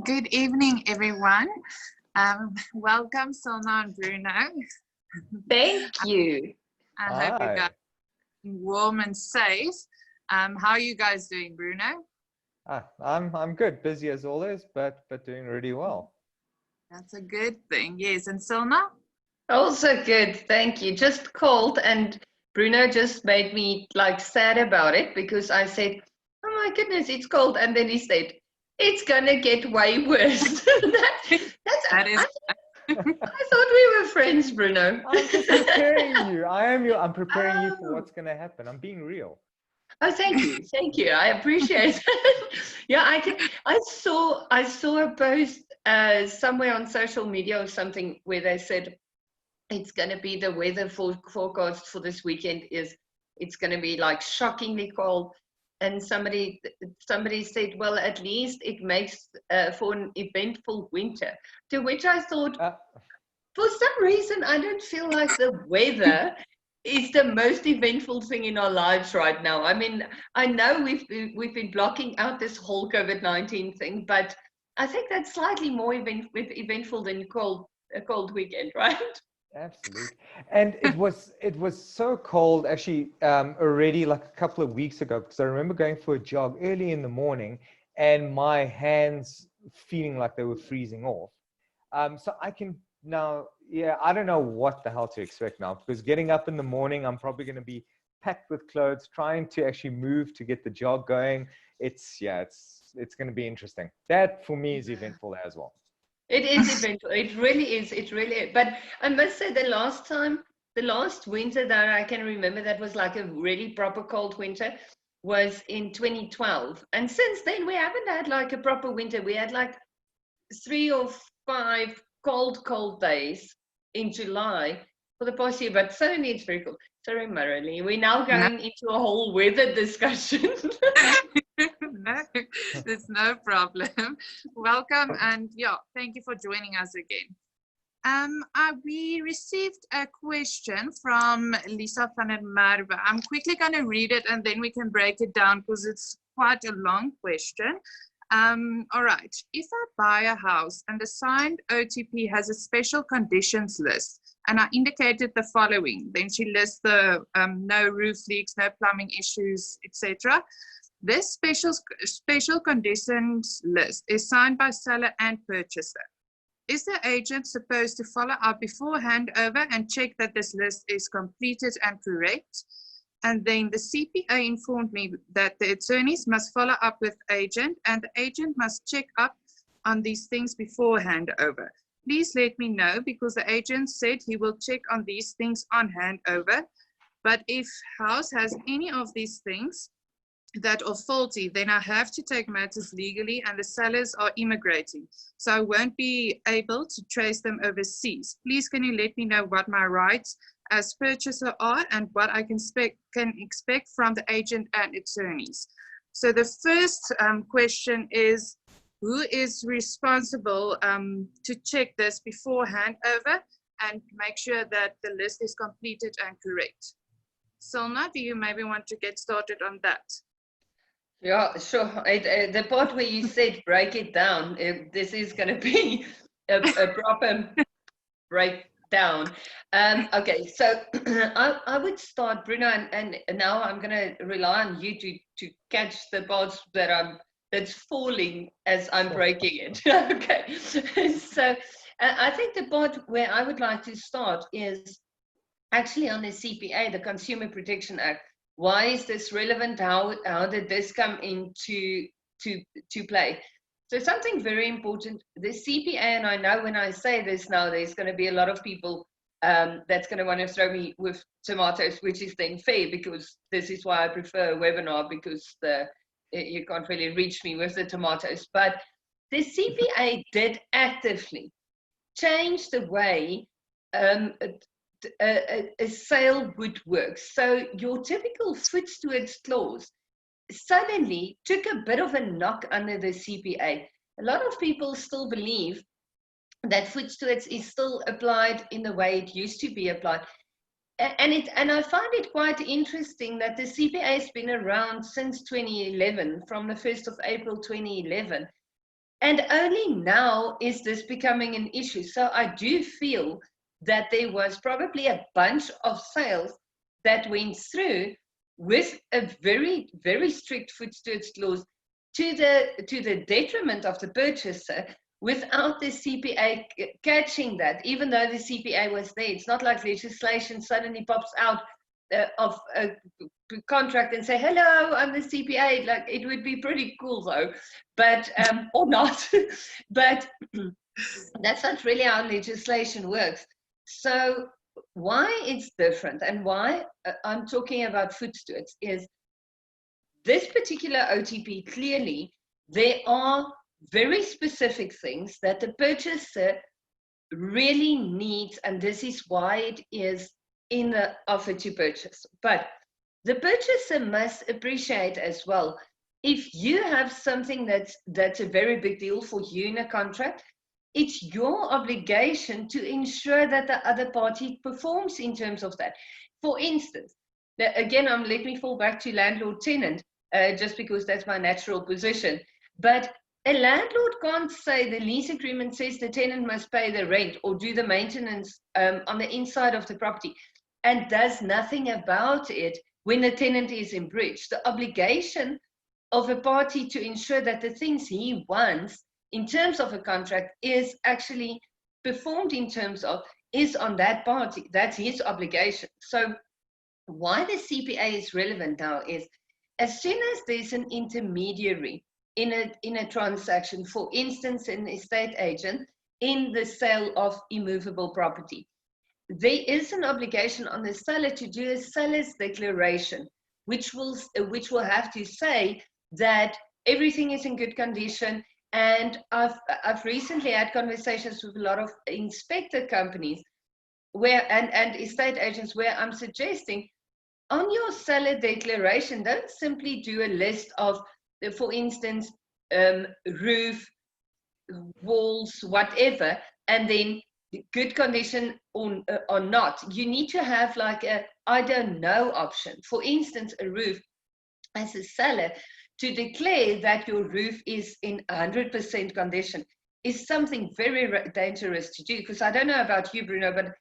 Good evening, everyone. Welcome, Solna and Bruno. Thank you. I hope you guys Hi. are warm and safe. How are you guys doing, Bruno? I'm good, busy as always, but doing really well. That's a good thing. Yes, and Solna? Also good, thank you. Just cold, and Bruno just made me like sad about it because I said, "Oh my goodness, it's cold," and then he said, "It's gonna get way worse." That's That is. I thought we were friends, Bruno. I'm just preparing you. I'm preparing you for Oh, what's gonna happen. I'm being real. oh, thank you, thank you. I appreciate it. Yeah, I saw a post somewhere on social media or something where they said it's going to be the weather forecast for this weekend is it's going to be like shockingly cold, and somebody said, well, at least it makes for an eventful winter, to which I thought, Uh, for some reason I don't feel like the weather is the most eventful thing in our lives right now. I mean, I know we've been blocking out this whole COVID-19 thing, but I think that's slightly more eventful than a cold weekend, right? Absolutely. And it was so cold actually already like a couple of weeks ago because I remember going for a jog early in the morning and my hands feeling like they were freezing off. So I can now, yeah, I don't know what the hell to expect now because getting up in the morning, I'm probably going to be packed with clothes, trying to actually move to get the jog going. It's going to be interesting. That for me is eventful as well. It is eventful. It really is. It really is. But I must say, the last winter that I can remember that was like a really proper cold winter was in 2012. And since then, we haven't had like a proper winter. We had like 3 or 5 cold days in July for the past year. But suddenly it's very cold. Sorry, Marilee. We're now No, going into a whole weather discussion. no, there's no problem. Welcome, and yeah, thank you for joining us again. We received a question from Lisa van der Merwe. I'm quickly going to read it and then we can break it down because it's quite a long question. All right. If I buy a house and the signed OTP has a special conditions list, and I indicated the following, then she lists the no roof leaks, no plumbing issues, etc. This special conditions list is signed by seller and purchaser. Is the agent supposed to follow up before handover and check that this list is completed and correct? And then the CPA informed me that the attorneys must follow up with agent and the agent must check up on these things before handover. Please let me know because the agent said he will check on these things on handover. But if house has any of these things that are faulty, then I have to take matters legally and the sellers are immigrating. So I won't be able to trace them overseas. Please can you let me know what my rights as purchaser are and what I can expect from the agent and attorneys. So the first question is, who is responsible to check this before handover and make sure that the list is completed and correct? Silna, do you maybe want to get started on that? Yeah, sure. The part where you said break it down, this is going to be a proper breakdown. Okay, so I would start, Bruno, and now I'm going to rely on you to catch the parts that's falling as I'm Sure. breaking it. Okay, so I think the part where I would like to start is actually on the CPA, the Consumer Protection Act. Why is this relevant? How did this come into to play? So something very important, the CPA, and I know when I say this now, there's going to be a lot of people that's going to want to throw me with tomatoes, which is then fair because this is why I prefer a webinar because you can't really reach me with the tomatoes. But the CPA did actively change the way um, a sale would work. So your typical foot stewards clause suddenly took a bit of a knock under the CPA. A lot of people still believe that foot stewards is still applied in the way it used to be applied. And I find it quite interesting that the CPA has been around since 2011, from the 1st of April 2011. And only now is this becoming an issue. So I do feel that there was probably a bunch of sales that went through with a very, very strict food stewards clause to the detriment of the purchaser, without the CPA catching that. Even though the CPA was there, it's not like legislation suddenly pops out of a contract and say, hello, I'm the CPA. Like, it would be pretty cool though, but or not. But that's not really how legislation works. So why it's different, and why I'm talking about food stewards, is this particular OTP, clearly there are very specific things that the purchaser really needs, and this is why it is in the offer to purchase. But the purchaser must appreciate as well, if you have something that's a very big deal for you in a contract, it's your obligation to ensure that the other party performs in terms of that. For instance, again, let me fall back to landlord-tenant, just because that's my natural position. But a landlord can't say the lease agreement says the tenant must pay the rent or do the maintenance on the inside of the property, and does nothing about it when the tenant is in breach. The obligation of a party to ensure that the things he wants in terms of a contract is actually performed in terms of, is on that party. That's his obligation. So why the CPA is relevant now is, as soon as there's an intermediary in a transaction, for instance, an estate agent in the sale of immovable property, there is an obligation on the seller to do a seller's declaration, which will have to say that everything is in good condition. And I've recently had conversations with a lot of inspector companies where and estate agents where I'm suggesting, on your seller declaration, don't simply do a list of, for instance, roof, walls, whatever, and then good condition or not. You need to have like a I don't know option. For instance, a roof, as a seller, to declare that your roof is in 100% condition is something very dangerous to do, because I don't know about you, Bruno, but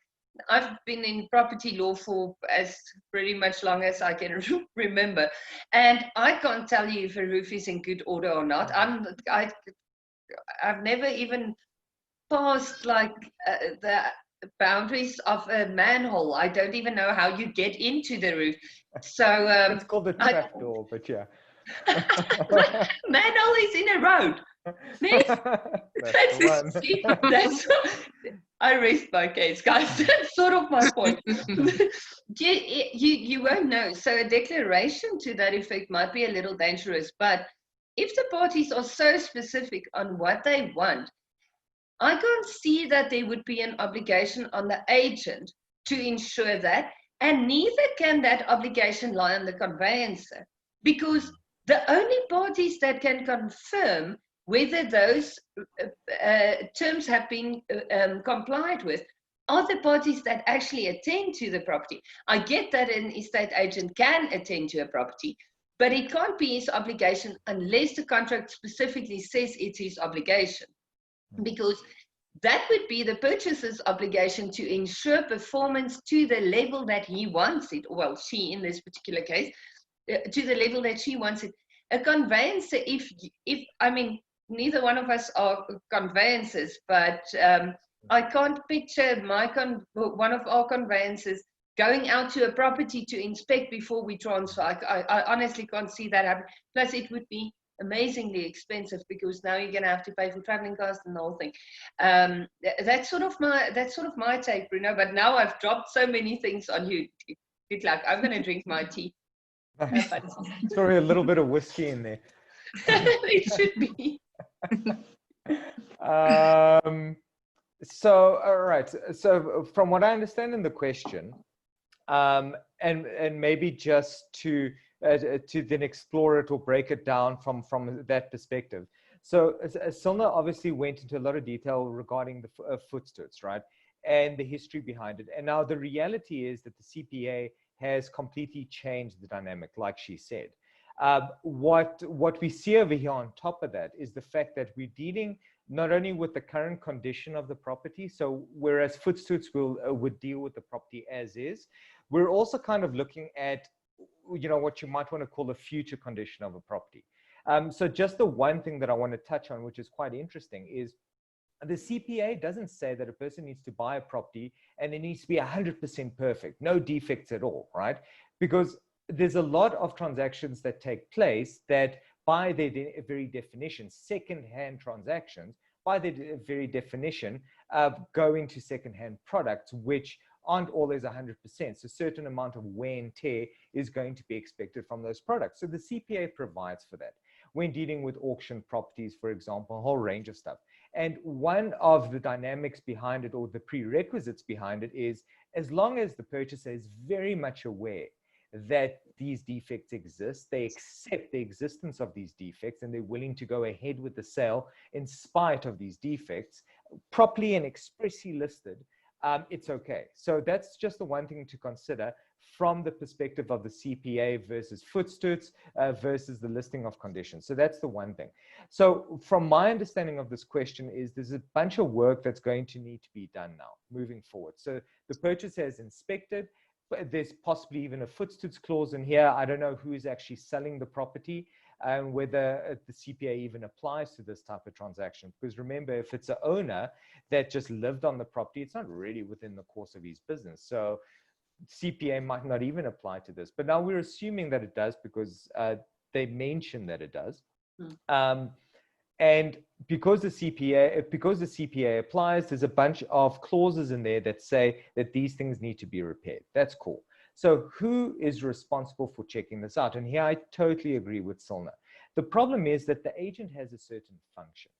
I've been in property law for as pretty much long as I can remember, and I can't tell you if a roof is in good order or not. I've never even passed like the boundaries of a manhole. I don't even know how you get into the roof. So it's called the trapdoor, but yeah. Manhole is in a road. That's I rest my case, guys. That's sort of my point. You won't know. So a declaration to that effect might be a little dangerous, but if the parties are so specific on what they want, I can't see that there would be an obligation on the agent to ensure that, and neither can that obligation lie on the conveyancer, because the only parties that can confirm whether those terms have been complied with are the parties that actually attend to the property. I get that an estate agent can attend to a property, but it can't be his obligation unless the contract specifically says it's his obligation, because that would be the purchaser's obligation to ensure performance to the level that he wants it, well, she in this particular case, to the level that she wants it. A conveyancer, if I mean, neither one of us are conveyancers, but I can't picture one of our conveyancers going out to a property to inspect before we transfer. I honestly can't see that happen. Plus, it would be amazingly expensive, because now you're going to have to pay for traveling costs and the whole thing. That's sort of my take, Bruno. But now I've dropped so many things on you. Good luck. I'm going to drink my tea. Nice. Sorry, a little bit of whiskey in there. It should be. So, all right. So, from what I understand in the question, and maybe just to then explore it or break it down from that perspective. So, Silna obviously went into a lot of detail regarding the food stewards, right, and the history behind it. And now the reality is that the CPA has completely changed the dynamic, like she said. What we see over here on top of that is the fact that we're dealing not only with the current condition of the property, so whereas Footstoots would deal with the property as is, we're also kind of looking at, you know, what you might want to call the future condition of a property. So just the one thing that I want to touch on, which is quite interesting, is the CPA doesn't say that a person needs to buy a property and it needs to be 100% perfect, no defects at all, right? Because there's a lot of transactions that take place that by their very definition, second-hand transactions, by their very definition, go into second-hand products, which aren't always 100%. So a certain amount of wear and tear is going to be expected from those products. So the CPA provides for that. When dealing with auction properties, for example, a whole range of stuff. And one of the dynamics behind it, or the prerequisites behind it, is as long as the purchaser is very much aware that these defects exist, they accept the existence of these defects, and they're willing to go ahead with the sale in spite of these defects, properly and expressly listed, it's okay. So that's just the one thing to consider from the perspective of the CPA versus Footstoots versus the listing of conditions. So that's the one thing. So from my understanding of this question is there's a bunch of work that's going to need to be done now moving forward. So the purchaser has inspected, but there's possibly even a Footstoots clause in here. I don't know who is actually selling the property and whether the CPA even applies to this type of transaction. Because remember, if it's an owner that just lived on the property, it's not really within the course of his business. So CPA might not even apply to this. But now we're assuming that it does because they mentioned that it does. And because the CPA applies, there's a bunch of clauses in there that say that these things need to be repaired. That's cool. So who is responsible for checking this out? And here I totally agree with Silna. The problem is that the agent has a certain function,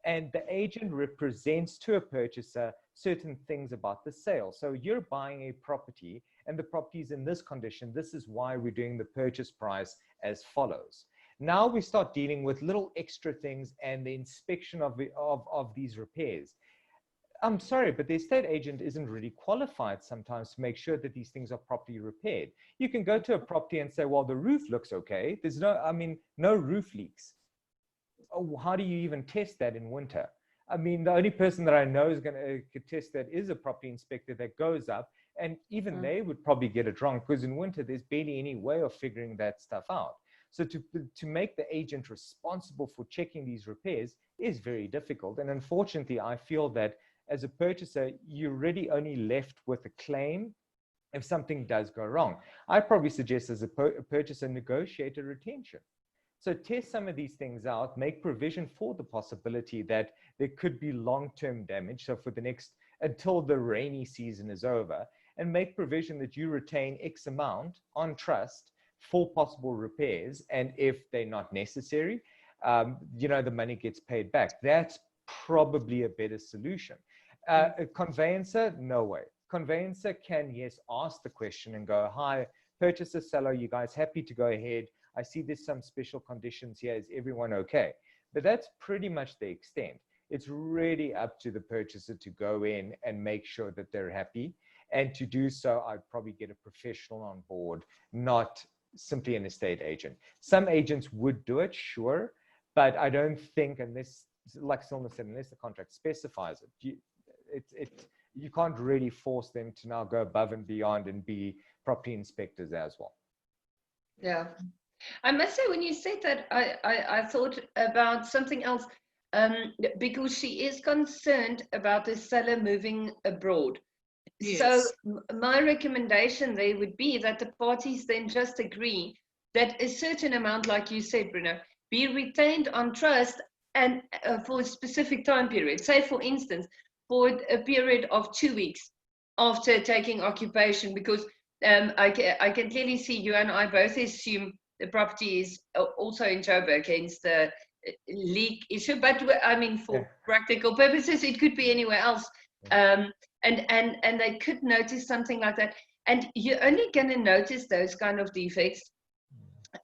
and the agent represents to a purchaser certain things about the sale. So you're buying a property and the property is in this condition. This is why we're doing the purchase price as follows. Now we start dealing with little extra things and the inspection of these repairs. I'm sorry, but the estate agent isn't really qualified sometimes to make sure that these things are properly repaired. You can go to a property and say, well, the roof looks okay. There's no roof leaks. Oh, how do you even test that in winter? I mean, the only person that I know is going to test that is a property inspector that goes up, and even they would probably get it wrong because in winter, there's barely any way of figuring that stuff out. So to make the agent responsible for checking these repairs is very difficult. And unfortunately, I feel that as a purchaser, you're really only left with a claim if something does go wrong. I probably suggest as a purchaser, negotiate a retention. So test some of these things out, make provision for the possibility that there could be long-term damage. So for the next, until the rainy season is over, and make provision that you retain X amount on trust for possible repairs. And if they're not necessary, the money gets paid back. That's probably a better solution. A conveyancer, no way. Conveyancer can, yes, ask the question and go, hi, purchaser, seller, you guys happy to go ahead? I see there's some special conditions here. Is everyone okay? But that's pretty much the extent. It's really up to the purchaser to go in and make sure that they're happy. And to do so, I'd probably get a professional on board, not simply an estate agent. Some agents would do it, sure, but I don't think, unless, like Silna said, unless the contract specifies it, you can't really force them to now go above and beyond and be property inspectors as well. Yeah. I must say, when you said that, I thought about something else, because she is concerned about the seller moving abroad. Yes. So my recommendation there would be that the parties then just agree that a certain amount, like you said, Bruno, be retained on trust and for a specific time period. Say, for instance, for a period of 2 weeks after taking occupation, because I can clearly see you and I both assume the property is also in Joburg, hence the leak issue. But I mean, for practical purposes, it could be anywhere else. And they could notice something like that. And you're only going to notice those kind of defects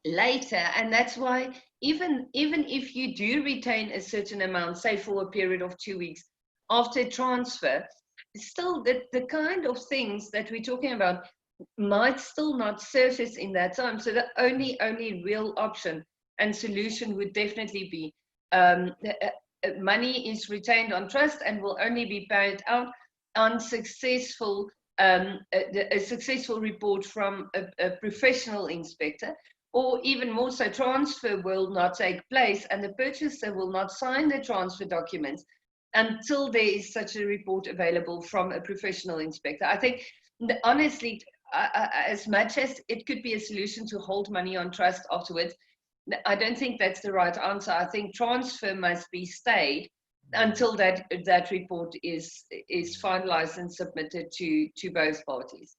later. And that's why even if you do retain a certain amount, say for a period of 2 weeks after transfer, still the kind of things that we're talking about might still not surface in that time. So the only real option and solution would definitely be money is retained on trust and will only be paid out on successful a successful report from a professional inspector, or even more so, transfer will not take place and the purchaser will not sign the transfer documents until there is such a report available from a professional inspector. I think, honestly, as much as it could be a solution to hold money on trust afterwards, I don't think that's the right answer. I think transfer must be stayed until that report is finalized and submitted to both parties.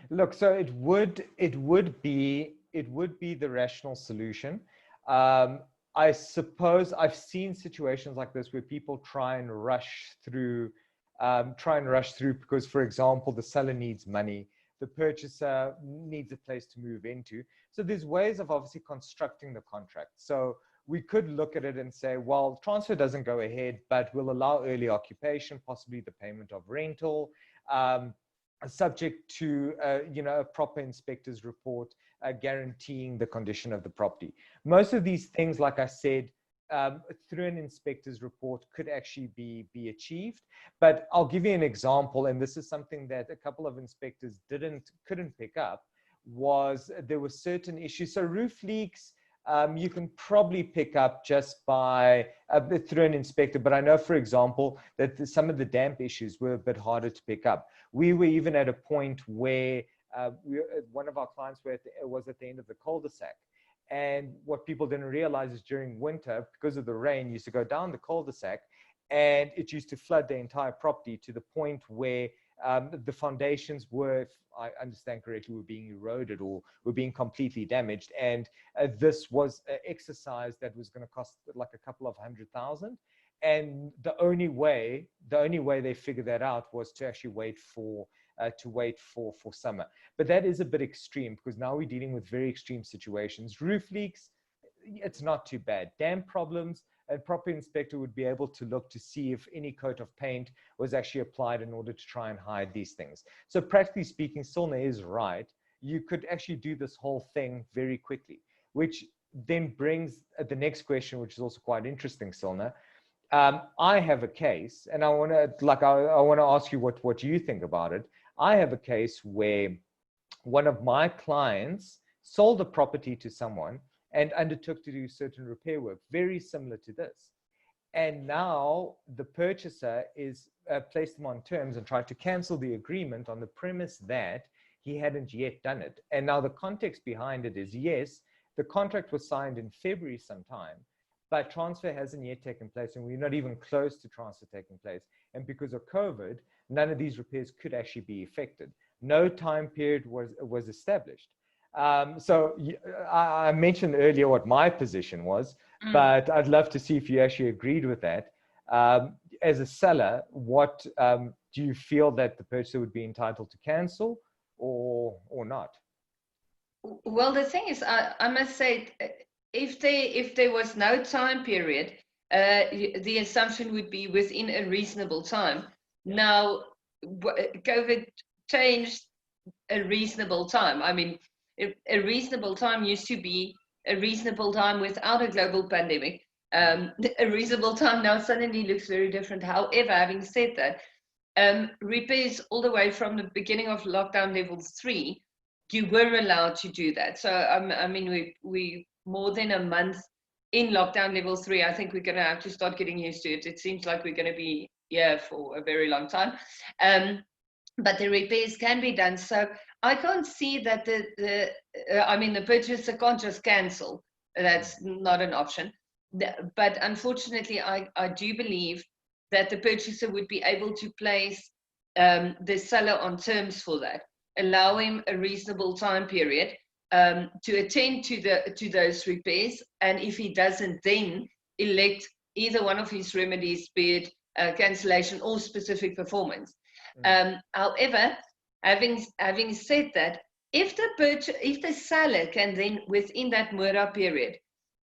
Look, so it would be the rational solution. I suppose I've seen situations like this where people try and rush through because, for example, the seller needs money, the purchaser needs a place to move into. So there's ways of obviously constructing the contract. So we could look at it and say, well, transfer doesn't go ahead, but we'll allow early occupation, possibly the payment of rental, subject to a proper inspector's report guaranteeing the condition of the property. Most of these things, like I said, through an inspector's report could actually be achieved. But I'll give you an example, and this is something that a couple of inspectors couldn't pick up, was there were certain issues. So roof leaks, you can probably pick up just by through an inspector. But I know, for example, that some of the damp issues were a bit harder to pick up. We were even at a point where one of our clients was at the end of the cul-de-sac. And what people didn't realize is during winter, because of the rain, used to go down the cul-de-sac and it used to flood the entire property to the point where the foundations were, if I understand correctly, were being eroded or were being completely damaged. And this was an exercise that was going to cost like a couple of $100,000. And the only way they figured that out was to actually wait for summer. But that is a bit extreme because now we're dealing with very extreme situations. Roof leaks, it's not too bad. Damp problems, a proper inspector would be able to look to see if any coat of paint was actually applied in order to try and hide these things. So practically speaking, Silna is right. You could actually do this whole thing very quickly, which then brings the next question, which is also quite interesting, Silna. I have a case, and I want to ask you what you think about it. I have a case where one of my clients sold a property to someone and undertook to do certain repair work, very similar to this. And now the purchaser is placed him on terms and tried to cancel the agreement on the premise that he hadn't yet done it. And now the context behind it is, yes, the contract was signed in February sometime, but transfer hasn't yet taken place, and we're not even close to transfer taking place. And because of COVID, none of these repairs could actually be effected. No time period was established. So I mentioned earlier what my position was, but I'd love to see if you actually agreed with that. As a seller, what do you feel that the purchaser would be entitled to cancel or not? Well, the thing is, I must say, if there was no time period, the assumption would be within a reasonable time. Now, COVID changed a reasonable time. I mean, a reasonable time used to be a reasonable time without a global pandemic. A reasonable time now suddenly looks very different. However, having said that, repairs all the way from the beginning of lockdown level 3, you were allowed to do that. So, I mean, we more than a month in lockdown level 3, I think we're going to have to start getting used to it. It seems like we're going to be here for a very long time. But the repairs can be done. So I can't see that the purchaser can't just cancel. That's not an option. But unfortunately, I do believe that the purchaser would be able to place the seller on terms for that, allow him a reasonable time period to attend to those repairs, and if he doesn't, then elect either one of his remedies, be it cancellation or specific performance. However, having said that, if the seller can then within that mura period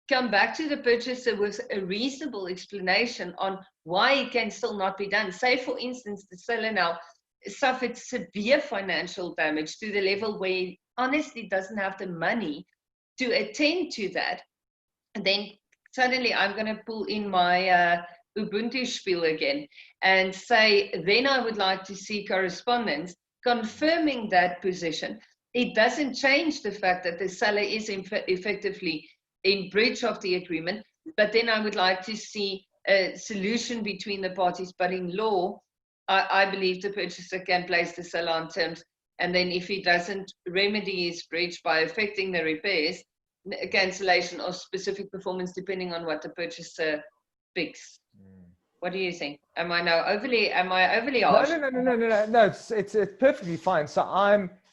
come back to the purchaser with a reasonable explanation on why it can still not be done. Say, for instance, the seller now suffered severe financial damage to the level where he honestly doesn't have the money to attend to that, and then suddenly I'm going to pull in my Ubuntu spiel again and say, then I would like to see correspondence confirming that position. It doesn't change the fact that the seller is effectively in breach of the agreement, but then I would like to see a solution between the parties. But in law, I believe the purchaser can place the seller on terms, and then if he doesn't remedy his breach by effecting the repairs, cancellation or specific performance depending on what the purchaser picks. What do you think? Am I overly harsh? No, it's perfectly fine. So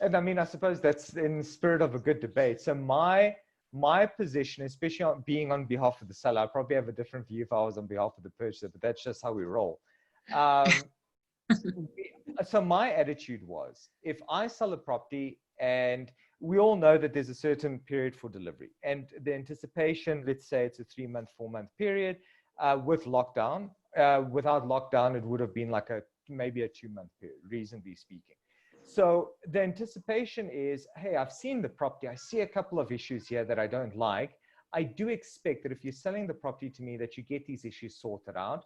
and I mean, I suppose that's in the spirit of a good debate. So my position, especially being on behalf of the seller, I probably have a different view if I was on behalf of the purchaser, but that's just how we roll. So my attitude was, if I sell a property, and we all know that there's a certain period for delivery, and the anticipation, let's say it's a 3-month, 4-month period, with lockdown. Without lockdown, it would have been like maybe a 2-month period, reasonably speaking. So the anticipation is, hey, I've seen the property. I see a couple of issues here that I don't like. I do expect that if you're selling the property to me, that you get these issues sorted out.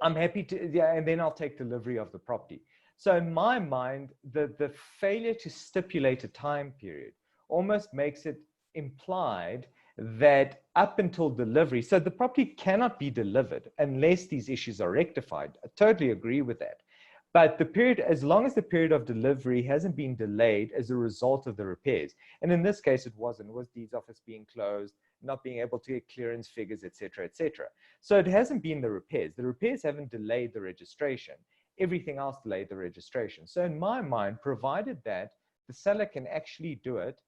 I'm happy to, yeah, and then I'll take delivery of the property. So in my mind, the failure to stipulate a time period almost makes it implied that up until delivery, so the property cannot be delivered unless these issues are rectified. I totally agree with that. But the period, as long as the period of delivery hasn't been delayed as a result of the repairs, and in this case it wasn't, it was deeds office being closed, not being able to get clearance figures, etc., etc. So it hasn't been the repairs. The repairs haven't delayed the registration. Everything else delayed the registration. So in my mind, provided that the seller can actually do it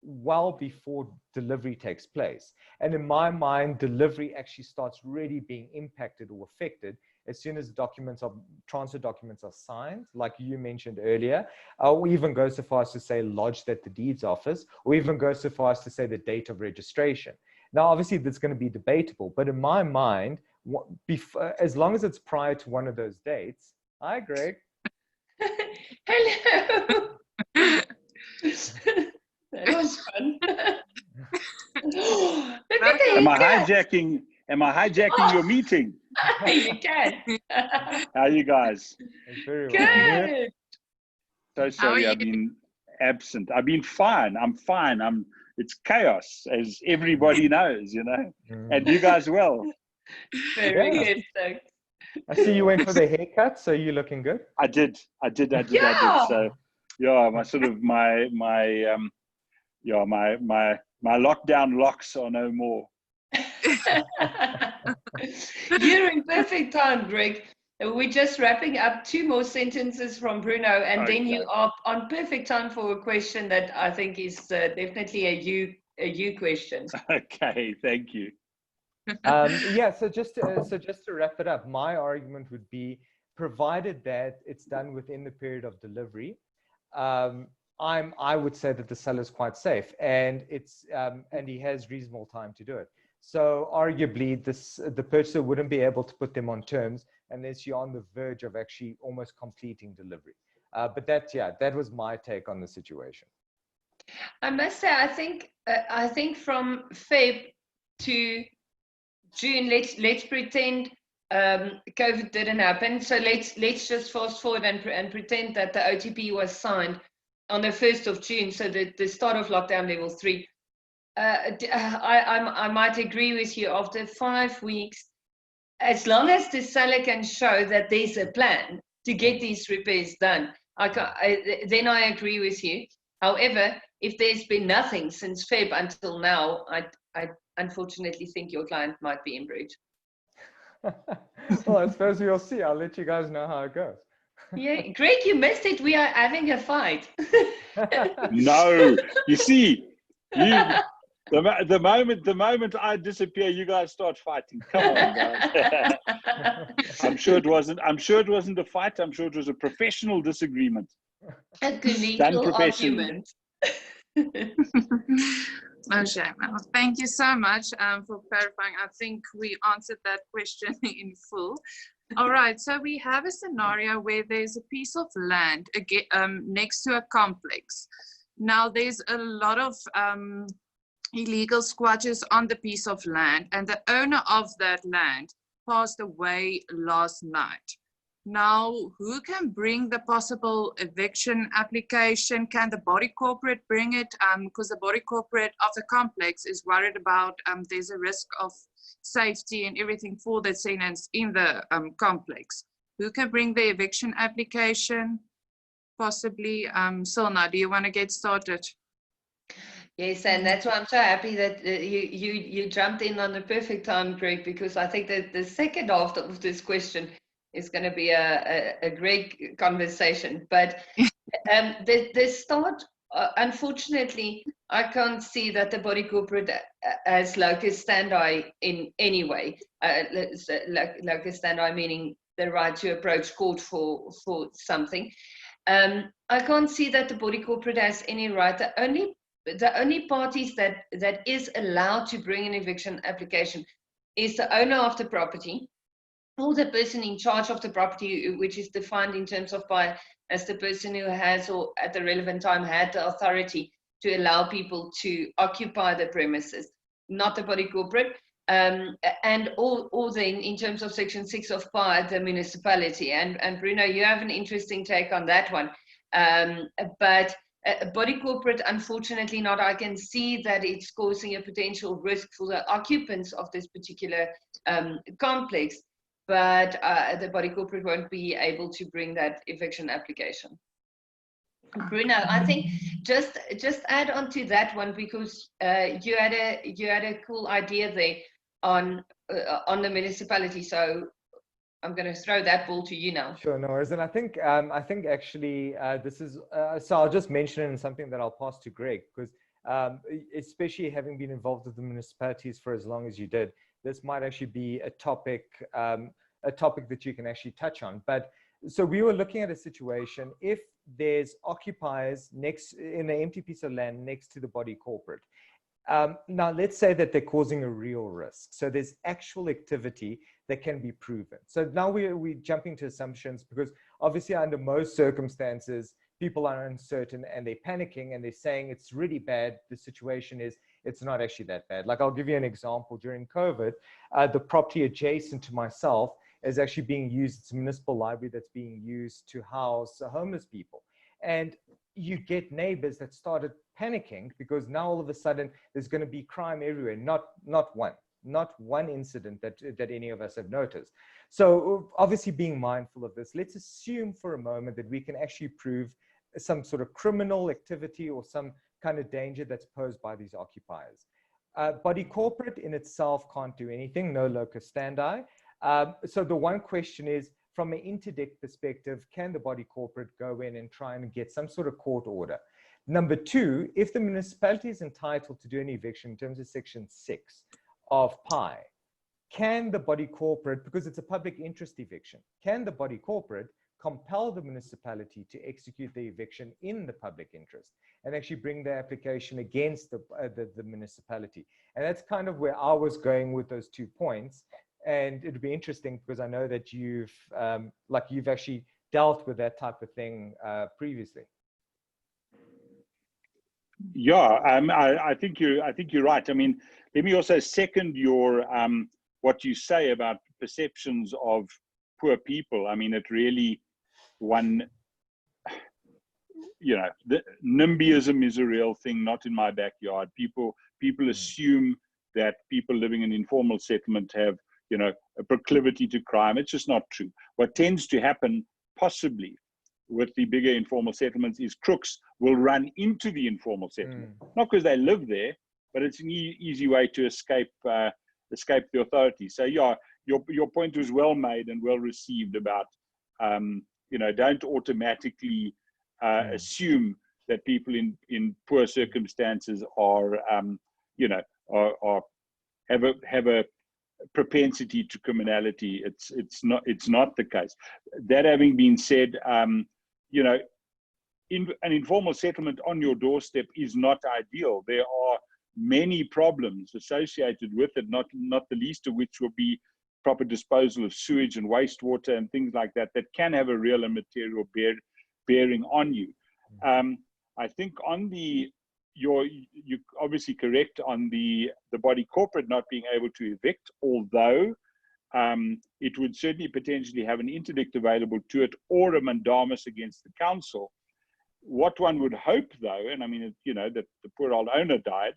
well before delivery takes place. And in my mind, delivery actually starts really being impacted or affected as soon as transfer documents are signed, like you mentioned earlier, or even go so far as to say lodged at the deeds office, or even go so far as to say the date of registration. Now, obviously, that's going to be debatable, but in my mind, as long as it's prior to one of those dates. Hi, Greg. Hello. That was fun. Am I hijacking your meeting? You can. How are you guys? Very Good. well. So sorry, I've been absent. I've been fine. I'm fine. It's chaos, as everybody knows, you know. And you guys well? Very good. Thanks. I see you went for the haircut, so you're looking good. I did. Yeah. So yeah, my lockdown locks are no more. You're in perfect time, Greg. We're just wrapping up 2 more sentences from Bruno, and then you are on perfect time for a question that I think is definitely a you question. Okay, thank you. Yeah, so just to wrap it up, my argument would be, provided that it's done within the period of delivery, I would say that the seller is quite safe, and and he has reasonable time to do it. So arguably, the purchaser wouldn't be able to put them on terms unless you're on the verge of actually almost completing delivery. But that was my take on the situation. I must say, I think from Feb to June, let's pretend COVID didn't happen. So let's just fast forward and pretend that the OTP was signed on the 1st of June, so the start of lockdown level 3. I might agree with you. After 5 weeks, as long as the seller can show that there's a plan to get these repairs done, then I agree with you. However, if there's been nothing since Feb until now, I unfortunately think your client might be in breach. Well, I suppose we'll see. I'll let you guys know how it goes. Yeah, Greg, you missed it. We are having a fight. No, you see, the moment I disappear, you guys start fighting. Come on, guys. I'm sure it wasn't a fight. I'm sure it was a professional disagreement. A collegial argument. No shame. Well, thank you so much for clarifying. I think we answered that question in full. All right, so we have a scenario where there's a piece of land next to a complex. Now, there's a lot of illegal squatters on the piece of land, and the owner of that land passed away last night. Now, who can bring the possible eviction application? Can the body corporate bring it? Because the body corporate of the complex is worried about there's a risk of safety and everything for the tenants in the complex. Who can bring the eviction application? Possibly, Silna, do you want to get started? Yes, and that's why I'm so happy that you jumped in on the perfect time, Greg, because I think that the second half of this question is going to be a great conversation. But the start, unfortunately, I can't see that the body corporate has locus standi in any way. Locus standi meaning the right to approach court for something. I can't see that the body corporate has any right. The only parties that is allowed to bring an eviction application is the owner of the property or the person in charge of the property, which is defined in terms of as the person who has or at the relevant time had the authority to allow people to occupy the premises, not the body corporate. And or then in terms of Section 6 of PAR, the municipality. And Bruno, you have an interesting take on that one. But body corporate, unfortunately not. I can see that it's causing a potential risk for the occupants of this particular complex, but the body corporate won't be able to bring that eviction application. Bruno, I think just add on to that one, because you had a cool idea there on the municipality. So I'm going to throw that ball to you now. Sure, no worries. And I think actually this is, so I'll just mention it in something that I'll pass to Greg, because especially having been involved with the municipalities for as long as you did, this might actually be a topic that you can actually touch on. But so we were looking at a situation, if there's occupiers in an empty piece of land next to the body corporate. Now, let's say that they're causing a real risk. So there's actual activity that can be proven. So now we're jumping to assumptions, because obviously under most circumstances, people are uncertain and they're panicking and they're saying it's really bad. The situation is, it's not actually that bad. Like, I'll give you an example. During COVID, the property adjacent to myself is actually being used. It's a municipal library that's being used to house homeless people. And you get neighbors that started panicking because now all of a sudden there's going to be crime everywhere. Not one incident that any of us have noticed. So obviously being mindful of this, let's assume for a moment that we can actually prove some sort of criminal activity or some kind of danger that's posed by these occupiers. Body corporate in itself can't do anything, no locus standi. So the one question is, from an interdict perspective, can the body corporate go in and try and get some sort of court order? Number two, if the municipality is entitled to do an eviction in terms of Section 6 of PI, can the body corporate, because it's a public interest eviction, can the body corporate compel the municipality to execute the eviction in the public interest and actually bring the application against the municipality? And that's kind of where I was going with those 2 points. And it'd be interesting because I know that you've actually dealt with that type of thing previously. Yeah, I think you're right. I mean, let me also second your what you say about perceptions of poor people. I mean, it really the NIMBYism is a real thing, not in my backyard. People assume that people living in informal settlement have a proclivity to crime. It's just not true. What tends to happen, possibly, with the bigger informal settlements is crooks will run into the informal settlement, not because they live there, but it's an easy way to escape the authorities. So yeah, your point was well made and well received about don't automatically assume that people in poor circumstances are have a propensity to criminality. It's not the case. That having been said, in an informal settlement on your doorstep is not ideal. There are many problems associated with it, not the least of which will be proper disposal of sewage and wastewater and things like that, that can have a real and material bearing on you. I think on you're obviously correct on the body corporate not being able to evict, although it would certainly potentially have an interdict available to it or a mandamus against the council. What one would hope, though, and I mean, that the poor old owner died,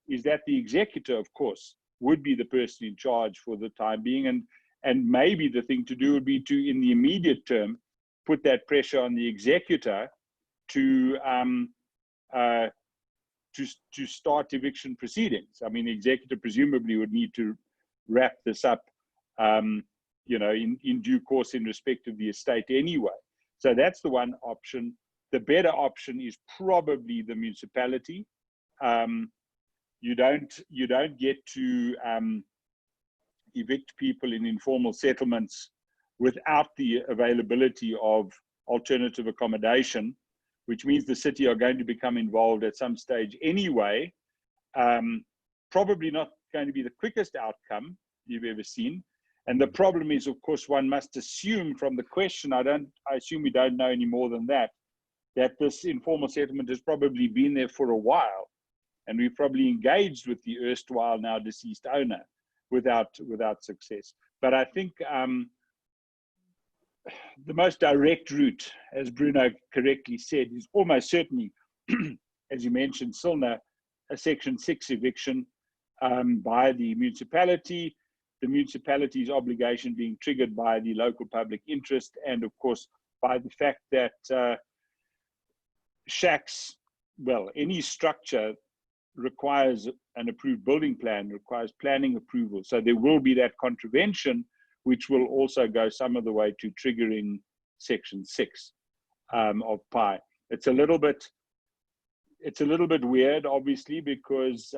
is that the executor, of course, would be the person in charge for the time being, and maybe the thing to do would be to, in the immediate term, put that pressure on the executor to start eviction proceedings. I mean, the executor presumably would need to wrap this up, in due course in respect of the estate anyway. So that's the one option. The better option is probably the municipality. You don't get to evict people in informal settlements without the availability of alternative accommodation, which means the city are going to become involved at some stage anyway. Probably not going to be the quickest outcome you've ever seen. And the problem is, of course, one must assume from the question, I assume we don't know any more than that this informal settlement has probably been there for a while. And we've probably engaged with the erstwhile now deceased owner without success. But I think the most direct route, as Bruno correctly said, is almost certainly, as you mentioned, Silna, a Section 6 eviction by the municipality, the municipality's obligation being triggered by the local public interest, and of course, by the fact that shacks, well, any structure requires an approved building plan, requires planning approval. So there will be that contravention, which will also go some of the way to triggering Section 6 of PI. It's a little bit weird, obviously, because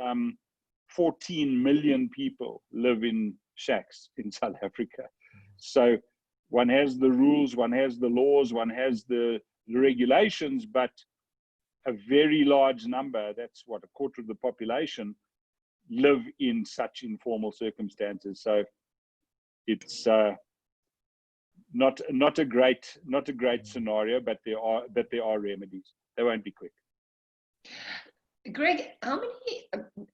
14 million people live in shacks in South Africa. So one has the rules, one has the laws, one has the regulations, but a very large number, that's what, a quarter of the population, live in such informal circumstances. So it's not a great scenario, but there are remedies. They won't be quick. Greg, how many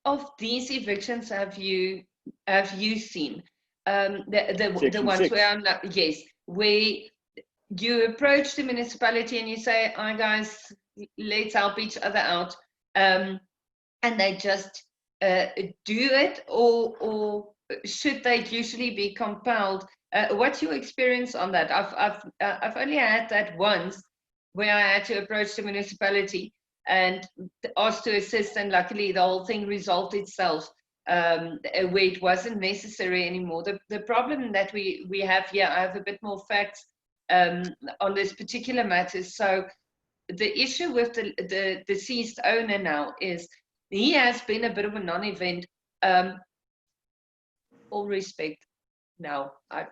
of these evictions have you seen? The ones 6. where where you approach the municipality and you say, "Hi guys, let's help each other out," and they just do it, or should they usually be compelled? What's your experience on that? I've only had that once, where I had to approach the municipality and asked to assist, and luckily the whole thing resolved itself, where it wasn't necessary anymore. The problem that we have here, I have a bit more facts on this particular matter. So the issue with the deceased owner now is he has been a bit of a non-event. All respect, now I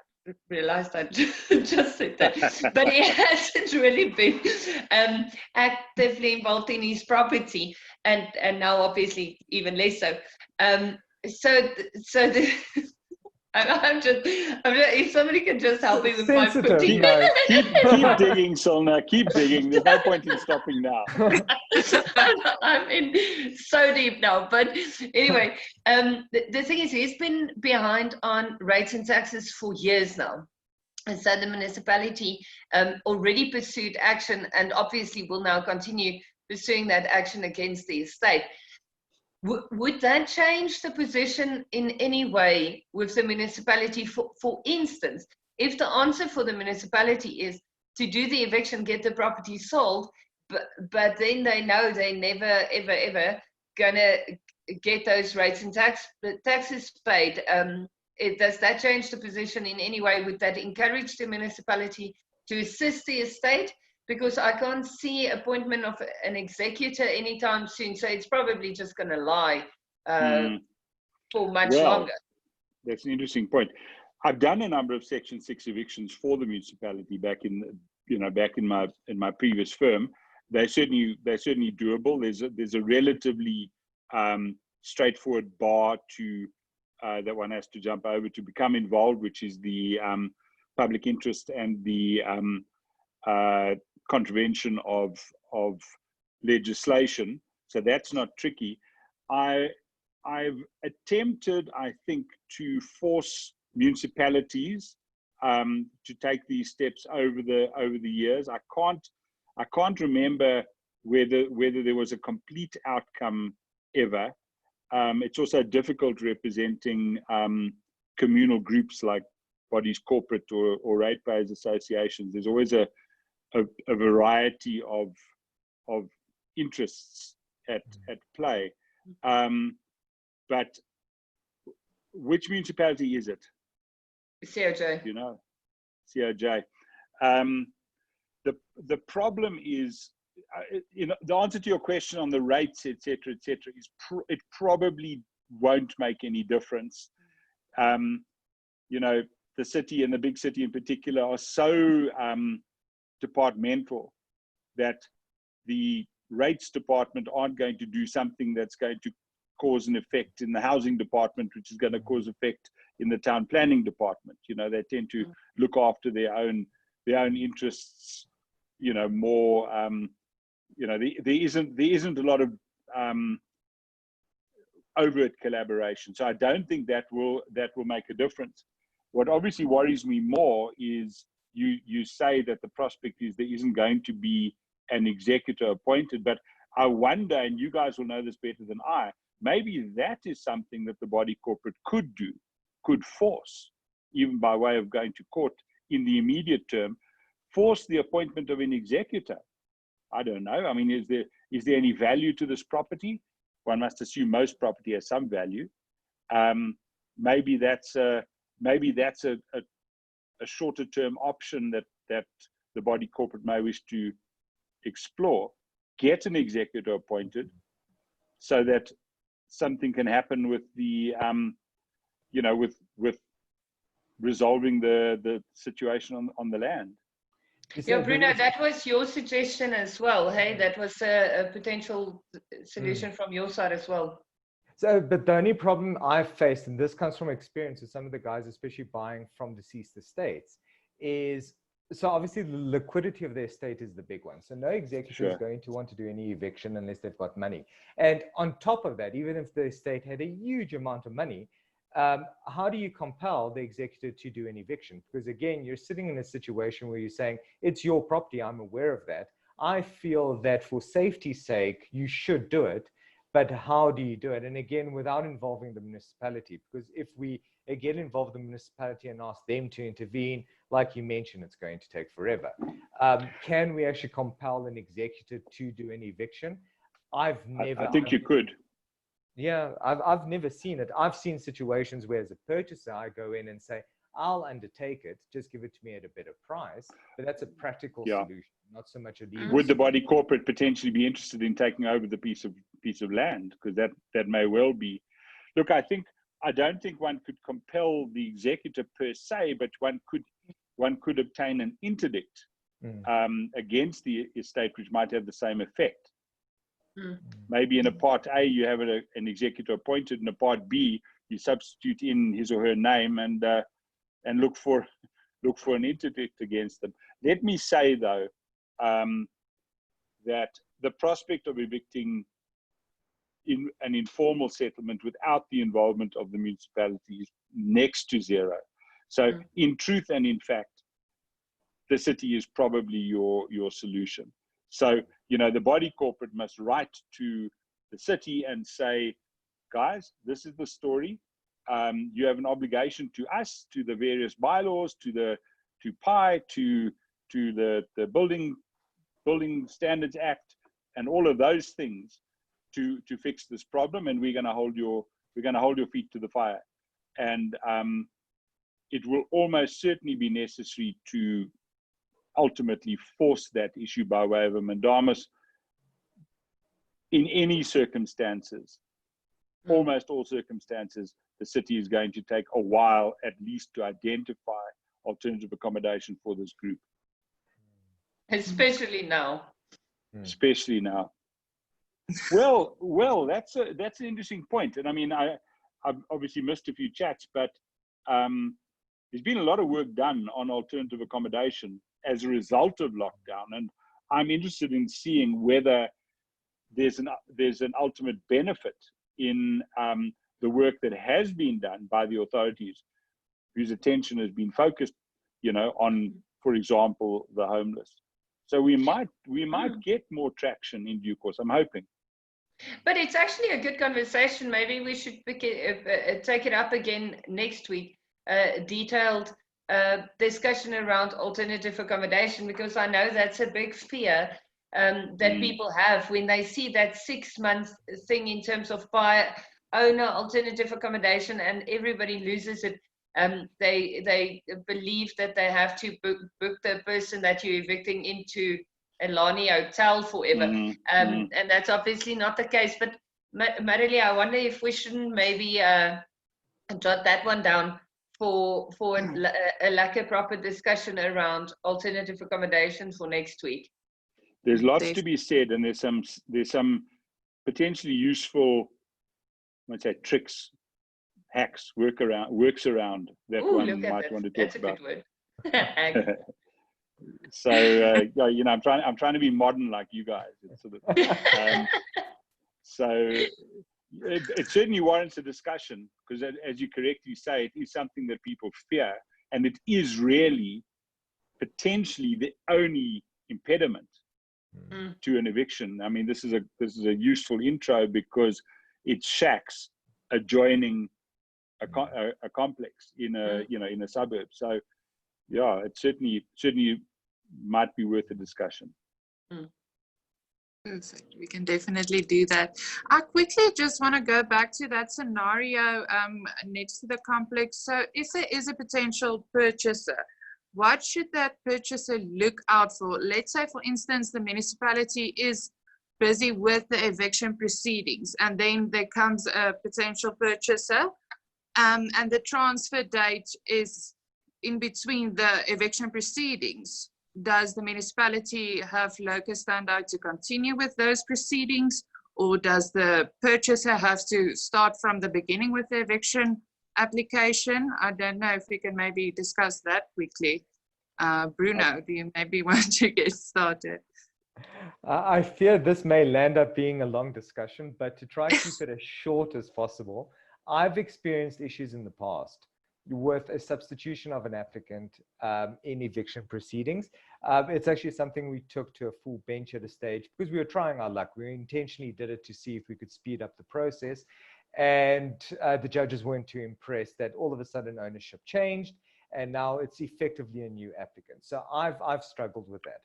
realized I just said that, but he hasn't really been actively involved in his property, and now obviously even less so. I'm just, if somebody can just help me with my putting. Keep digging, Silna. Keep digging. There's no point in stopping now. I'm in so deep now. But anyway, the thing is, he's been behind on rates and taxes for years now. And so the municipality already pursued action, and obviously will now continue pursuing that action against the estate. Would that change the position in any way with the municipality? For instance, if the answer for the municipality is to do the eviction, get the property sold, but then they know they're never, ever gonna get those rates and taxes paid, does that change the position in any way? Would that encourage the municipality to assist the estate? Because I can't see appointment of an executor anytime soon, so it's probably just going to lie for much longer. That's an interesting point. I've done a number of Section 6 evictions for the municipality back in my previous firm. They're certainly doable. There's a relatively straightforward bar to that one has to jump over to become involved, which is the public interest and the contravention of legislation. So that's not tricky. I've attempted, I think, to force municipalities to take these steps over the years. I can't remember whether there was a complete outcome ever. It's also difficult representing communal groups like bodies corporate or ratepayers associations. There's always a variety of interests at play. But which municipality is it? COJ. You know, COJ. The problem is, you know, the answer to your question on the rates, etc., is it probably won't make any difference. You know, the city and the big city in particular are so departmental that the rates department aren't going to do something that's going to cause an effect in the housing department, which is going to cause effect in the town planning department. You know, they tend to look after their own interests, you know, more. You know, there isn't a lot of overt collaboration. So I don't think that will make a difference. What obviously worries me more is you say that the prospect is there isn't going to be an executor appointed, but I wonder, and you guys will know this better than I, maybe that is something that the body corporate could do, could force, even by way of going to court in the immediate term, force the appointment of an executor. I don't know. I mean, is there any value to this property? One must assume most property has some value. Maybe that's a shorter term option that the body corporate may wish to explore. Get an executor appointed so that something can happen with the you know, with resolving the situation on the land. Yeah, Bruno, that was your suggestion as well. Hey, that was a potential solution from your side as well. So, but the only problem I've faced, and this comes from experience with some of the guys, especially buying from deceased estates, is, so obviously the liquidity of the estate is the big one. So no executor is going to want to do any eviction unless they've got money. And on top of that, even if the estate had a huge amount of money, how do you compel the executor to do an eviction? Because again, you're sitting in a situation where you're saying, it's your property, I'm aware of that. I feel that for safety's sake, you should do it. But how do you do it? And again, without involving the municipality, because if we again involve the municipality and ask them to intervene, like you mentioned, it's going to take forever. Can we actually compel an executor to do an eviction? I think you could. Yeah, I've never seen it. I've seen situations where as a purchaser, I go in and say, I'll undertake it, just give it to me at a better price. But that's a practical solution, not so much a legal Would the solution. body corporate potentially be interested in taking over the piece of land? Because that may well be. Look, I don't think one could compel the executor per se, but one could obtain an interdict against the estate, which might have the same effect. Maybe in a part A you have an executor appointed, in a part B you substitute in his or her name and look for an interdict against them. Let me say though that the prospect of evicting in an informal settlement without the involvement of the municipality is next to zero. So in truth and in fact, the city is probably your solution. So, you know, the body corporate must write to the city and say, guys, this is the story. You have an obligation to us, to the various bylaws, to PI, to the Building Standards Act, and all of those things to fix this problem. And we're going to hold your feet to the fire. And it will almost certainly be necessary to ultimately force that issue by way of a mandamus in any circumstances. Almost all circumstances, the city is going to take a while at least to identify alternative accommodation for this group. Especially now. Especially now. Well, that's an interesting point. And I mean, I've obviously missed a few chats, but there's been a lot of work done on alternative accommodation as a result of lockdown, and I'm interested in seeing whether there's an ultimate benefit in the work that has been done by the authorities, whose attention has been focused, on, for example, the homeless. So we might get more traction in due course. I'm hoping. But it's actually a good conversation. Maybe we should take it up again next week. Detailed discussion around alternative accommodation, because I know that's a big fear that people have when they see that 6 month thing in terms of owner alternative accommodation, and everybody loses it. They believe that they have to book the person that you're evicting into a Lani hotel forever, and that's obviously not the case. But Marilee, I wonder if we shouldn't maybe jot that one down for a like proper discussion around alternative accommodation for next week. There's lots to be said, and there's some potentially useful, let's say, tricks, hacks, works around that one might want to talk about. That's a good word. So I'm trying to be modern like you guys. It's sort of, so it certainly warrants a discussion, because as you correctly say, it is something that people fear, and it is really potentially the only impediment to an eviction. I mean, this is a useful intro, because it's shacks adjoining a complex in a suburb. So yeah, it certainly might be worth a discussion. Perfect. We can definitely do that. I quickly just want to go back to that scenario next to the complex. So if there is a potential purchaser, what should that purchaser look out for? Let's say, for instance, the municipality is busy with the eviction proceedings, and then there comes a potential purchaser, and the transfer date is in between the eviction proceedings. Does the municipality have locus standi to continue with those proceedings, or does the purchaser have to start from the beginning with the eviction application? I don't know if we can maybe discuss that quickly. Bruno, do you maybe want to get started? I fear this may land up being a long discussion, but to try to keep it as short as possible, I've experienced issues in the past with a substitution of an applicant in eviction proceedings. It's actually something we took to a full bench at a stage, because we were trying our luck. We intentionally did it to see if we could speed up the process, and the judges weren't too impressed that all of a sudden ownership changed, and now it's effectively a new applicant. So I've struggled with that.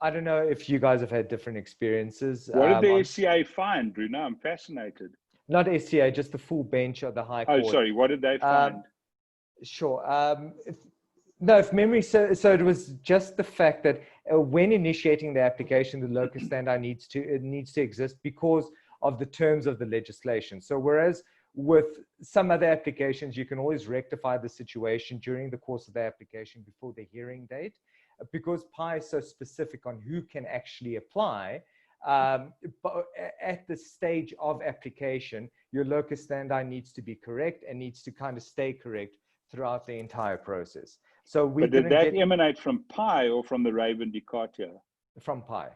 I don't know if you guys have had different experiences. What did the SCA find, Bruno? I'm fascinated. Not SCA, just the full bench of the High Court. Oh, sorry. What did they find? Sure. If memory, so it was just the fact that when initiating the application, the locus standi needs to exist because of the terms of the legislation. So whereas with some other applications, you can always rectify the situation during the course of the application before the hearing date, because PI is so specific on who can actually apply. But at the stage of application, your locus standi needs to be correct and needs to kind of stay correct throughout the entire process. So but did that emanate from PI or from the Raven Decatur? From PI.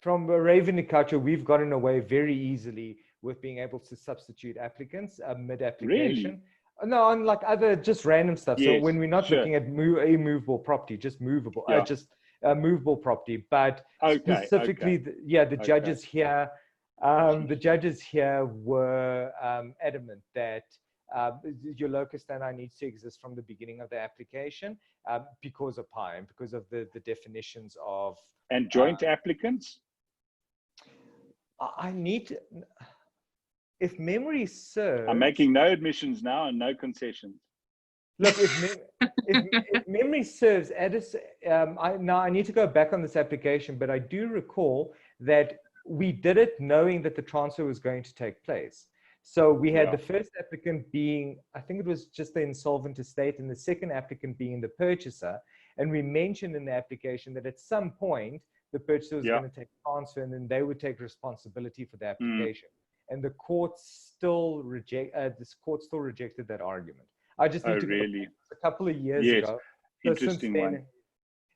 From Raven Decatur, we've gotten away very easily with being able to substitute applicants mid-application. Really? No, unlike other just random stuff. Yes, so when we're not looking at immovable property, just movable, movable property, but specifically, the judges here, were adamant that your locus standi needs to exist from the beginning of the application because of PI and because of the definitions of. And joint applicants? I need to, if memory serves. I'm making no admissions now and no concessions. Look, if memory serves, I need to go back on this application, but I do recall that we did it knowing that the transfer was going to take place. So we had the first applicant being, I think it was just the insolvent estate, and the second applicant being the purchaser. And we mentioned in the application that at some point, the purchaser was Yeah. going to take transfer, and then they would take responsibility for the application. And the court still rejected that argument. I just need Oh, to go really? a couple of years Yes. ago. So since Interesting then, one.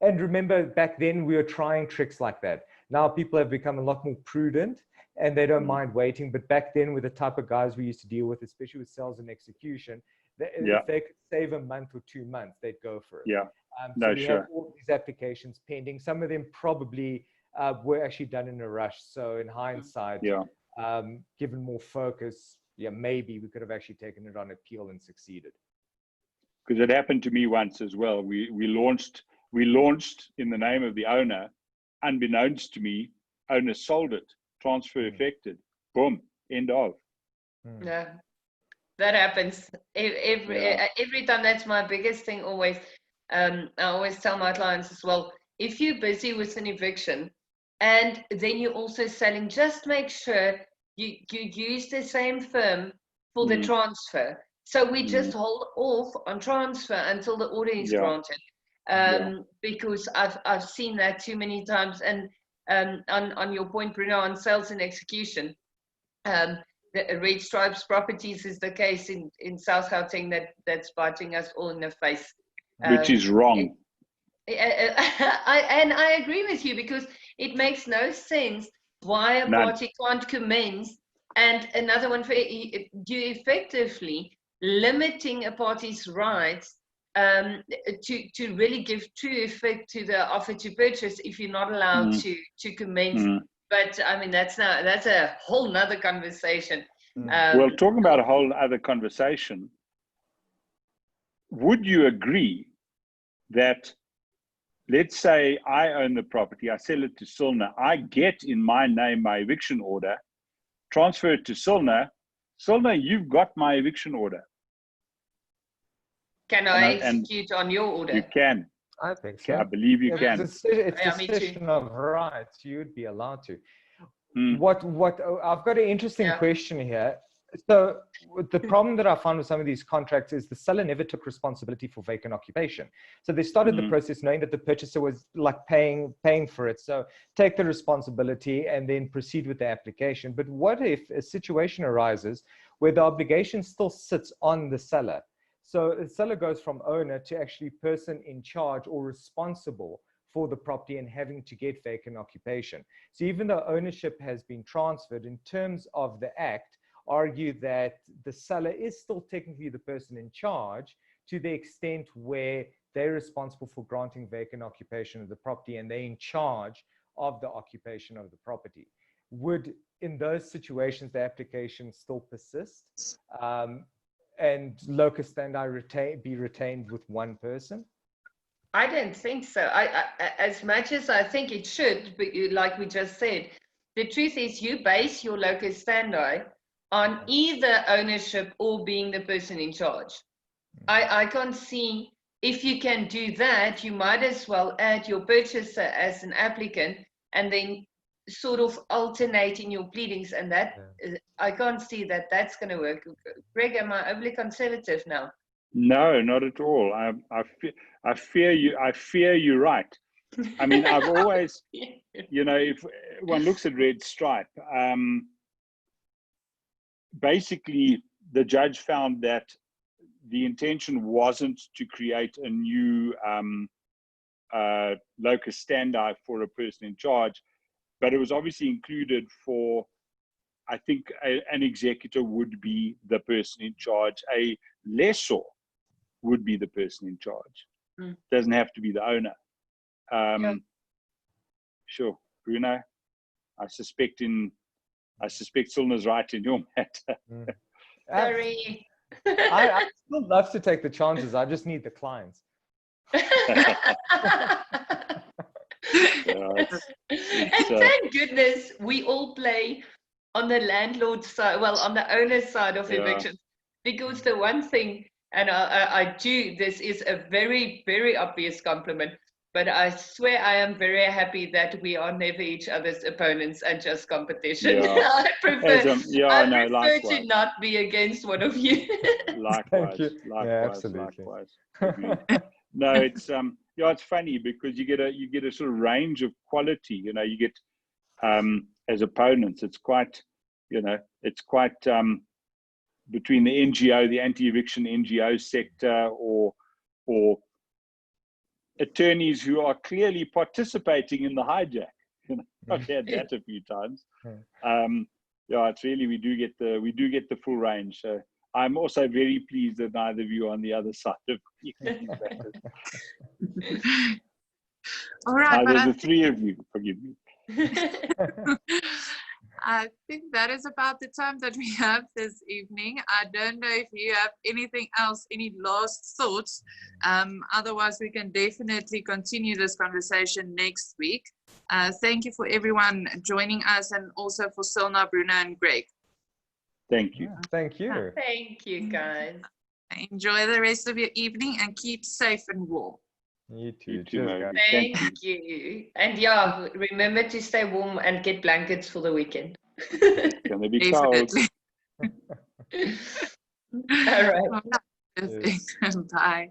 and remember, back then we were trying tricks like that. Now people have become a lot more prudent and they don't mind waiting. But back then, with the type of guys we used to deal with, especially with sales and execution, if they could save a month or 2 months, they'd go for it. Yeah. So No, we sure. have all these applications pending. Some of them probably were actually done in a rush. So in hindsight, Yeah. given more focus, maybe we could have actually taken it on appeal and succeeded. Because it happened to me once as well. We launched in the name of the owner. Unbeknownst to me, owner sold it, transfer effected, boom, end of. Yeah, that happens every time. That's my biggest thing always. I always tell my clients as well, if you're busy with an eviction and then you're also selling, just make sure you use the same firm for the transfer. So we just hold off on transfer until the order is granted. Because I've seen that too many times. And on your point, Bruno, on sales and execution, the Red Stripes Properties is the case in South Gauteng that's biting us all in the face. Which is wrong. I agree with you, because it makes no sense why a party can't commence, and another one, for you effectively limiting a party's rights to really give true effect to the offer to purchase if you're not allowed to commence. But I mean, that's a whole nother conversation. Well, talking about a whole other conversation, would you agree that, let's say I own the property, I sell it to Silna, I get in my name my eviction order, transfer it to Silna, you've got my eviction order. Can I execute on your order? You can. I think so. I believe you can. It's a cession of rights. You'd be allowed to. What I've got an interesting question here. So the problem that I found with some of these contracts is the seller never took responsibility for vacant occupation. So they started the process knowing that the purchaser was like paying for it. So take the responsibility and then proceed with the application. But what if a situation arises where the obligation still sits on the seller? So the seller goes from owner to actually person in charge or responsible for the property and having to get vacant occupation. So even though ownership has been transferred, in terms of the act, argue that the seller is still technically the person in charge to the extent where they're responsible for granting vacant occupation of the property and they're in charge of the occupation of the property. Would, in those situations, the application still persist and locus standi be retained with one person? I don't think so. I as much as I think it should, but like we just said, the truth is you base your locus standi on either ownership or being the person in charge. I can't see, if you can do that, you might as well add your purchaser as an applicant and then sort of alternate in your pleadings, and that I can't see that that's going to work. Greg, am I overly conservative now? No, not at all. I fear you. I fear you're right. I mean, I've always, if one looks at Red Stripe, basically the judge found that the intention wasn't to create a new locus standi for a person in charge, but it was obviously included for, I think, an executor would be the person in charge, a lessor would be the person in charge. Doesn't have to be the owner. Sure, Bruno, I suspect Silna's right in your matter. Sorry. I still love to take the chances. I just need the clients. And thank goodness we all play on the landlord's side, well, on the owner's side of evictions, because the one thing, and I do, this is a very, very obvious compliment, but I swear I am very happy that we are never each other's opponents and just competition. I prefer to not be against one of you. Likewise, Thank you. likewise, Yeah, absolutely. likewise. No, it's yeah, it's funny because you get a sort of range of quality. You know, you get as opponents. It's quite, you know, it's quite between the NGO, the anti-eviction NGO sector, or attorneys who are clearly participating in the hijack. You know, I've had that a few times. Yeah, it's really, we do get the full range. So I'm also very pleased that neither of you are on the other side of me. All right, but Neither the three of you, forgive me. I think that is about the time that we have this evening. I don't know if you have anything else, any last thoughts. Otherwise, we can definitely continue this conversation next week. Thank you for everyone joining us, and also for Silna, Bruno, and Greg. Thank you. Thank you. Thank you, guys. Enjoy the rest of your evening and keep safe and warm. You too. You too, Cheers, Moby. guys. Thank you. And yeah, remember to stay warm and get blankets for the weekend. It's gonna be cold. Definitely. All right. Bye.